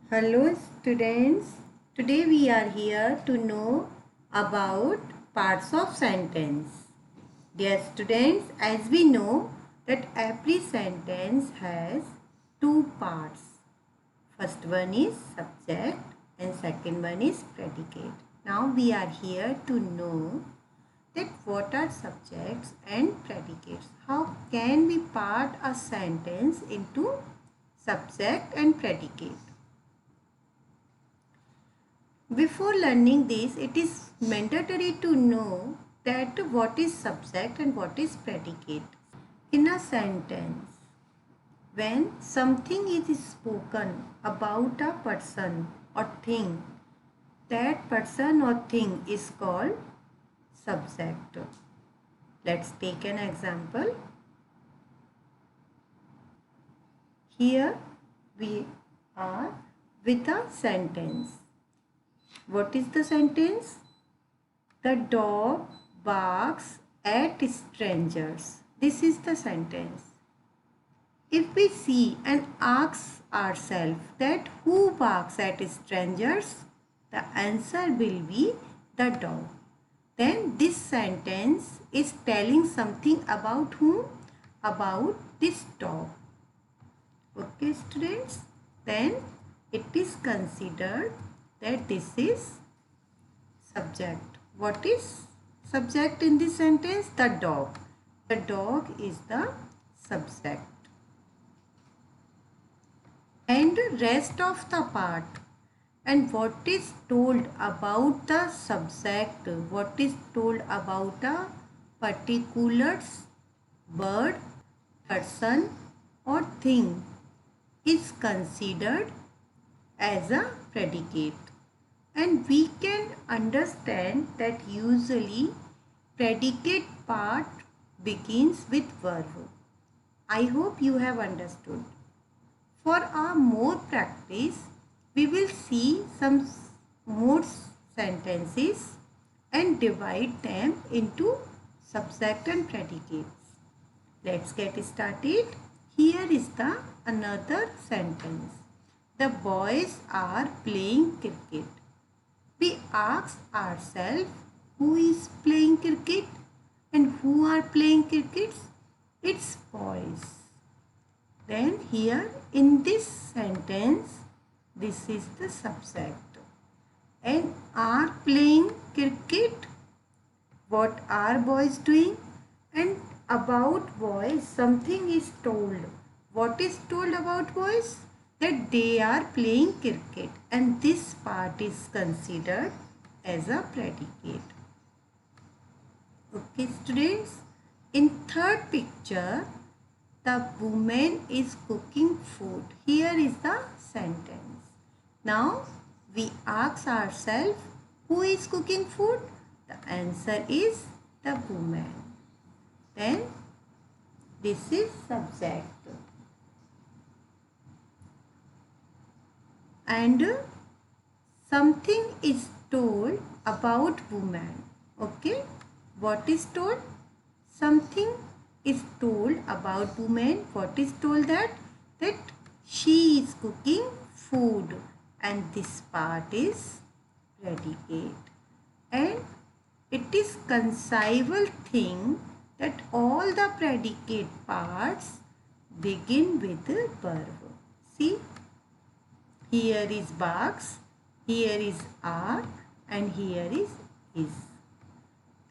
Hello students, today we are here to know about parts of sentence. Dear students, as we know that every sentence has two parts. First one is subject and second one is predicate. Now we are here to know that what are subjects and predicates. How can we part a sentence into subject and predicate? Before learning this, it is mandatory to know that what is subject and what is predicate. In a sentence, when something is spoken about a person or thing, that person or thing is called subject. Let's take an example. Here we are with a sentence. What is the sentence? The dog barks at strangers. This is the sentence. If we see and ask ourselves that who barks at strangers, the answer will be the dog. Then this sentence is telling something about whom? About this dog. Okay students, then it is considered that this is subject. What is subject in this sentence? The dog. The dog is the subject. And rest of the part and what is told about the subject, what is told about a particular bird, person or thing is considered as a predicate. And we can understand that usually predicate part begins with verb. I hope you have understood. For our more practice, we will see some more sentences and divide them into subject and predicates. Let's get started. Here is the another sentence. The boys are playing cricket. We ask ourselves who is playing cricket and who are playing cricket? It's boys. Then here in this sentence, this is the subject. And are playing cricket. What are boys doing? And about boys, something is told. What is told about boys? That they are playing cricket, and this part is considered as a predicate. Okay students, in third picture, the woman is cooking food. Here is the sentence. Now we ask ourselves, who is cooking food? The answer is the woman. Then this is subject. And something is told about woman. Okay, what is told? Something is told about woman. What is told? That she is cooking food, and this part is predicate. And it is conceivable thing that all the predicate parts begin with the verb. See, here is barks, here is are, and here is.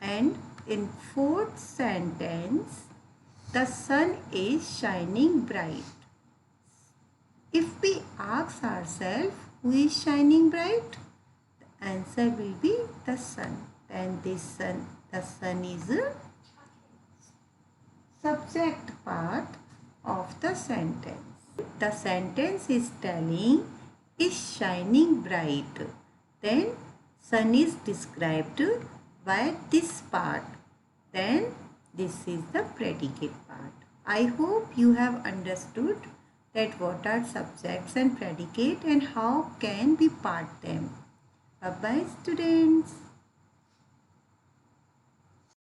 And in fourth sentence, the sun is shining bright. If we ask ourselves, who is shining bright? The answer will be the sun. Then this sun, the sun is a subject part of the sentence. The sentence is telling is shining bright. Then sun is described by this part. Then this is the predicate part. I hope you have understood that what are subjects and predicate and how can we part them. Bye bye students.